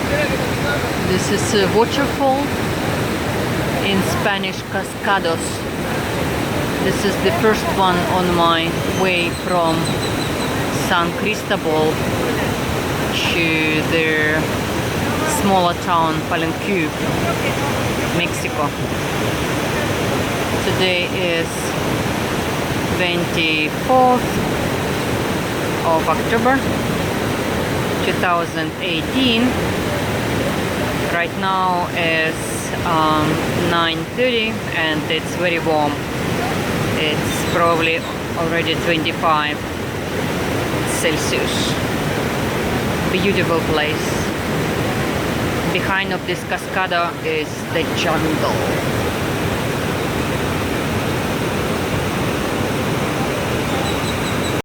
This is a waterfall, in Spanish Cascados. This is the first one on my way from San Cristobal to the smaller town Palenque, Mexico. Today is 24th of October 2018. Right now is 9:30 and it's very warm. It's probably already 25 Celsius. Beautiful place. Behind of this cascada is the jungle.